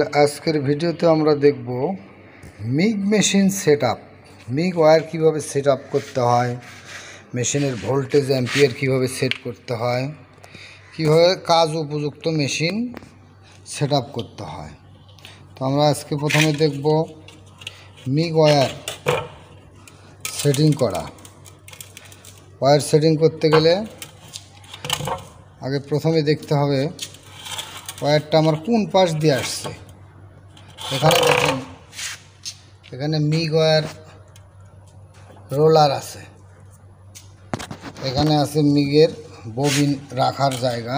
তাহলে আজকের ভিডিওতে আমরা দেখব MIG machine setup. MIG wire কীভাবে সেটআপ করতে হয়, মেশিনের ভোল্টেজ অ্যাম্পিয়ার কীভাবে সেট করতে হয়, কীভাবে কাজ উপযুক্ত মেশিন সেটআপ করতে হয়। তো আমরা আজকে প্রথমে দেখব মিগ ওয়্যার সেটিং করা। ওয়্যার সেটিং করতে গেলে আগে প্রথমে দেখতে হবে ওয়্যারটা আমার কোন পাশ দিয়ে আসছে। এখানে দেখেন, এখানে মিগ ওয়্যার রোলার আছে, এখানে আছে মিগের ববিন রাখার জায়গা।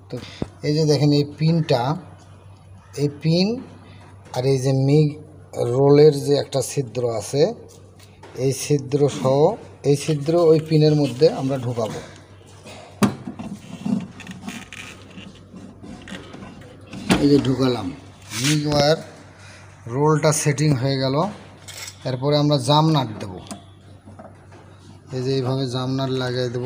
তো এই যে দেখেন এই পিনটা, এই পিন আর এই যে মিগ রোলের যে একটা ছিদ্র আছে, এই ছিদ্র সহ এই ছিদ্র ওই পিনের মধ্যে আমরা ঢুকাবো। এই যে ঢুকালাম, মিগ ওয়্যার রোলটা সেটিং হয়ে গেল। এরপরে আমরা জাম নাট দেব। এই যে এইভাবে জাম নাট লাগিয়ে দেব।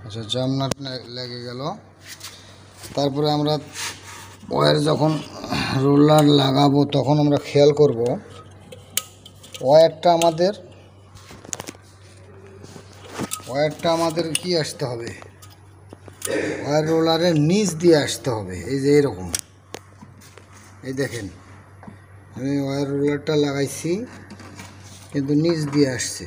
আচ্ছা, জাম নাট লেগে গেল। তারপরে আমরা ওয়্যার যখন রোলার লাগাবো তখন আমরা খেয়াল করব ওয়্যারটা আমাদের কি আসতে হবে, ওয়্যার রোলারের নিচ দিয়ে আসতে হবে। এই যে এরকম, এই দেখেন আমি ওয়্যার রোলারটা লাগাইছি কিন্তু নিচ দিয়ে আসছে।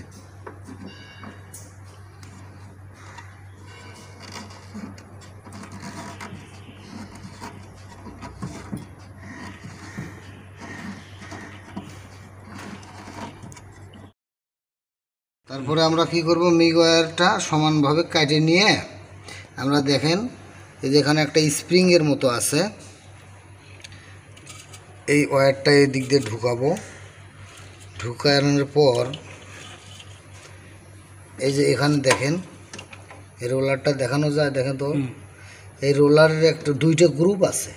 তারপরে আমরা কি করব, মিগ ওয়্যারটা সমানভাবে কাটে নিয়ে আমরা দেখেন এই যে এখানে একটা স্প্রিংয়ের মতো আছে, এই ওয়্যারটা এই দিক দিয়ে ঢুকাবো। ঢুকানোর পর এই যে এখানে দেখেন এই রোলারটা দেখানো যায়, দেখেন তো এই রোলারের একটা দুইটা গ্রুপ আছে।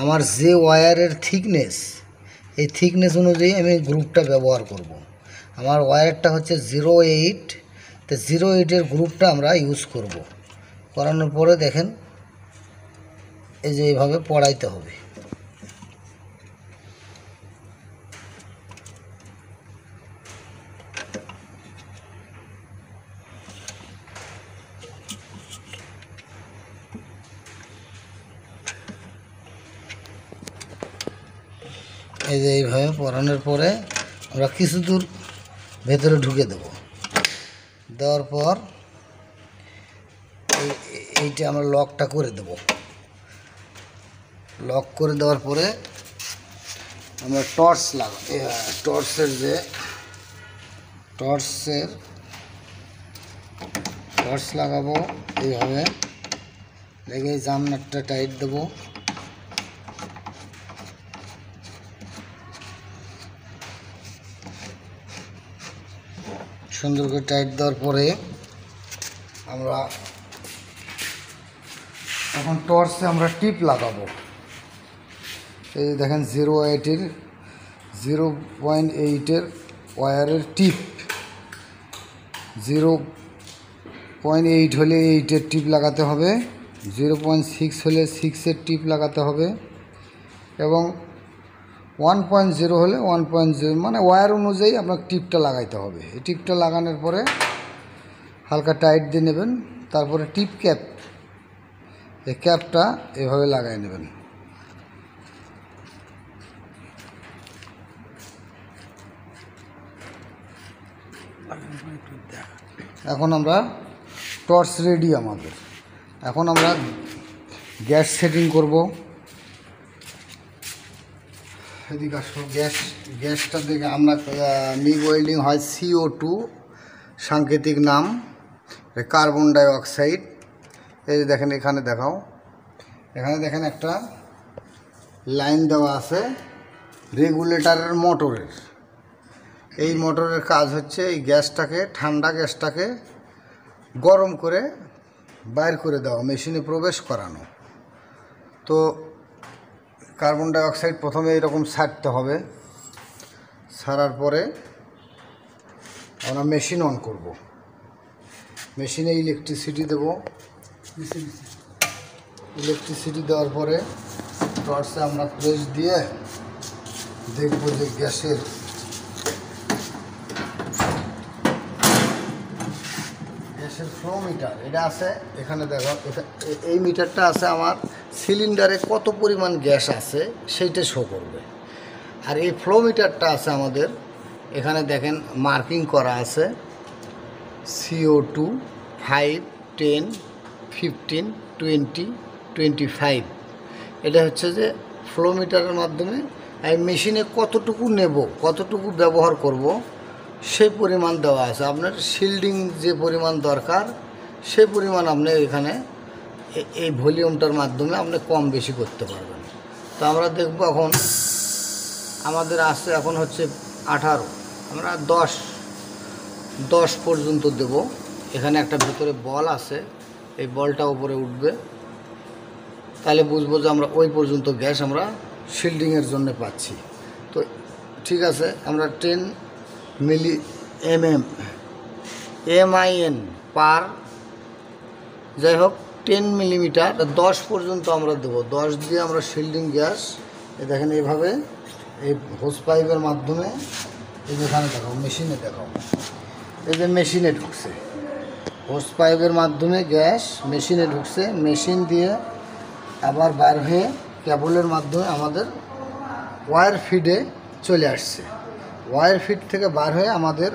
আমার যে ওয়্যারের থিকনেস, এই থিকনেস অনুযায়ী আমি গ্রুপটা ব্যবহার করব। আমার ওয়্যারটা হচ্ছে 0.8, তো 0.8-এর গ্রুপটা আমরা ইউজ করব। করানোর পরে দেখেন এই যে এইভাবে পড়াইতে হবে। এই যে এইভাবে পরানোর পরে আমরা কিছু দূর ভেতরে ঢুকে দেব। দেওয়ার পর এইটা আমরা লকটা করে দেব। লক করে দেওয়ার পরে আমরা টর্চ লাগাবো। এইভাবে লেগে জামনাটটা টাইট দেবো। সুন্দর করে টাইট দেওয়ার পরে আমরা এখন টর্চে আমরা টিপ লাগাবো। এই দেখেন 0.8-এর ওয়্যারের টিপ, 0.8 হলে 8-এর টিপ লাগাতে হবে, 0.6 হলে 6-এর টিপ লাগাতে হবে, এবং 1.0 হলে 1.0, মানে ওয়্যার অনুযায়ী আপনার টিপটা লাগাইতে হবে। এই টিপটা লাগানোর পরে হালকা টাইট দিয়ে নেবেন। তারপরে টিপ ক্যাপ, এই ক্যাপটা এভাবে লাগাই নেবেন। এখন আমরা টর্চ রেডি আমাদের। এখন আমরা গ্যাস সেটিং করব। এদিকে আসো, গ্যাসটা দেখে আমরা মিগ ওয়েল্ডিং হয় CO2, সাংকেতিক নাম কার্বন ডাই অক্সাইড। এই যে দেখেন, এখানে দেখাও, এখানে দেখেন একটা লাইন দেওয়া আছে রেগুলেটরের মোটরের। এই মোটরের কাজ হচ্ছে এই গ্যাসটাকে, ঠান্ডা গ্যাসটাকে গরম করে বাইর করে দেওয়া, মেশিনে প্রবেশ করানো। তো কার্বন ডাই অক্সাইড প্রথমে এরকম ছাড়তে হবে, ছাড়ার পরে আমরা মেশিন অন করব। মেশিনে ইলেকট্রিসিটি দেব। ইলেকট্রিসিটি দেওয়ার পরে টর্চে আমরা প্রেস দিয়ে দেখব যে গ্যাসের ফ্লো মিটার এটা আছে এখানে। দেখো এই মিটারটা আছে আমার সিলিন্ডারে কত পরিমাণ গ্যাস আছে সেইটা শো করবে। আর এই ফ্লো মিটারটা আছে আমাদের এখানে, দেখেন মার্কিং করা আছে CO2 5, 10, 15, 20, 25। এটা হচ্ছে যে ফ্লো মিটারের মাধ্যমে এই মেশিনে কতটুকু নেব, কতটুকু ব্যবহার করব সেই পরিমাণ দেওয়া আছে। আপনার শিল্ডিং যে পরিমাণ দরকার সেই পরিমাণ আপনি এখানে এই ভলিউমটার মাধ্যমে আপনি কম বেশি করতে পারবেন। তো আমরা দেখব এখন আমাদের আসছে এখন হচ্ছে 18, আমরা 10 পর্যন্ত দেব। এখানে একটা ভেতরে বল আছে, এই বলটা উপরে উঠবে, তাহলে বুঝবো যে আমরা ওই পর্যন্ত গ্যাস আমরা শিল্ডিংয়ের জন্য পাচ্ছি। তো ঠিক আছে, আমরা 10 মিলি MIN পার, যাই হোক 10 মিলিমিটার 10 পর্যন্ত আমরা দেবো। 10 দিয়ে আমরা শিল্ডিং গ্যাস দেখেন এইভাবে এই হোস পাইপের মাধ্যমে, এই যেখানে দেখাও মেশিনে দেখাও, এই যে মেশিনে ঢুকছে, হোস পাইপের মাধ্যমে গ্যাস মেশিনে ঢুকছে, মেশিন দিয়ে আবার বার হয়ে কেবলের মাধ্যমে আমাদের ওয়্যার ফিডে চলে আসছে। ওয়্যার ফিড থেকে বার হয়ে আমাদের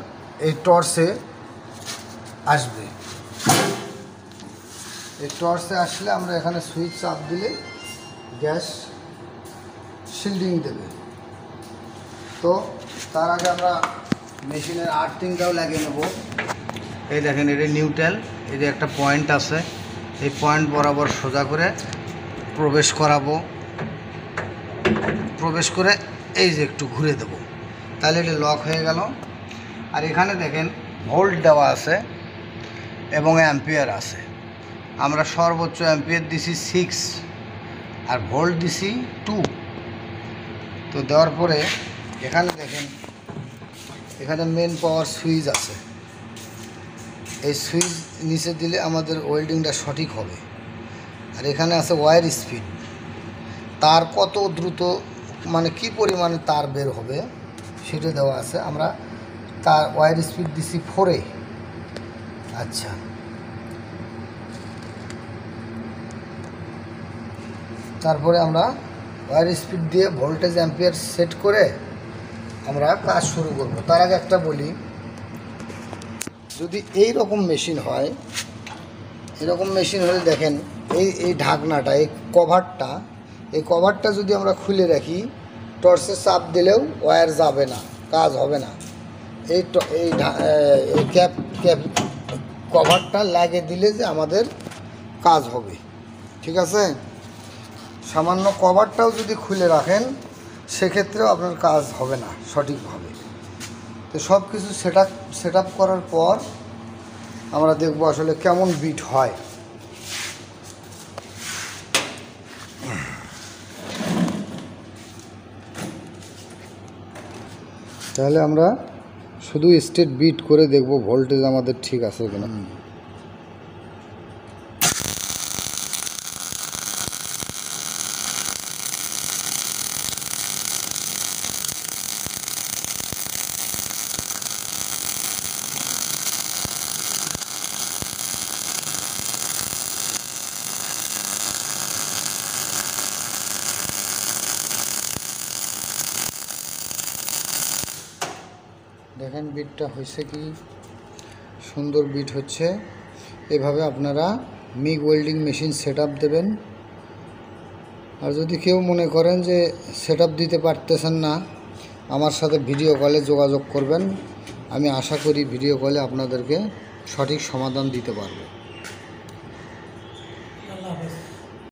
এই টর্চে আসবে। এই টর্চে আসলে আমরা এখানে সুইচ চাপ দিলে গ্যাস শিল্ডিং দেবে। তো তার আগে আমরা মেশিনের আর্থিংটাও লাগিয়ে নেব। এই দেখেন এটা নিউট্রাল, এই যে একটা পয়েন্ট আছে, এই পয়েন্ট বরাবর সোজা করে প্রবেশ করাবো। প্রবেশ করে এই যে একটু ঘুরে দেব, তাহলে এটা লক হয়ে গেল। আর এখানে দেখেন ভোল্ট দেওয়া আছে এবং অ্যাম্পিয়ার আছে। আমরা সর্বোচ্চ অ্যাম্পিয়ার দিছি 6 আর ভোল্ট দিছি 2। তো দেওয়ার পরে এখানে দেখেন এখানে মেন পাওয়ার সুইচ আছে, এই সুইচ নিচে দিলে আমাদের ওয়েল্ডিংটা সঠিক হবে। আর এখানে আছে ওয়্যার স্পিড, তার কত দ্রুত মানে কি পরিমাণে তার বের হবে সেটা দেওয়া আছে। আমরা তার ওয়্যার স্পিড দিছি 4-এ। আচ্ছা, তারপরে আমরা ওয়্যার স্পিড দিয়ে ভোল্টেজ অ্যাম্পিয়ার সেট করে আমরা কাজ শুরু করব। তার আগে একটা বলি, যদি এই রকম মেশিন হয়, এরকম মেশিন হলে দেখেন এই ঢাকনাটা, এই কভারটা যদি আমরা খুলে রাখি, টর্চে চাপ দিলেও ওয়্যার যাবে না, কাজ হবে না। এই ক্যাপ কভারটা লাগিয়ে দিলে যে আমাদের কাজ হবে। ঠিক আছে, সামান্য কভারটাও যদি খুলে রাখেন সেক্ষেত্রেও আপনার কাজ হবে না সঠিকভাবে। তো সব কিছু সেট আপ করার পর আমরা দেখব আসলে কেমন বিট হয়। তাহলে আমরা শুধু স্টেট বিট করে দেখব ভোল্টেজ আমাদের ঠিক আছে কিনা। দেখেন বিটটা হয়েছে কি সুন্দর বিট হচ্ছে। এভাবে আপনারা মিগ ওয়েল্ডিং মেশিন সেটআপ দেবেন। আর যদি কেউ মনে করেন যে সেটআপ দিতে পারতেছেন না, আমার সাথে ভিডিও কলে যোগাযোগ করবেন। আমি আশা করি ভিডিও কলে আপনাদেরকে সঠিক সমাধান দিতে পারবো।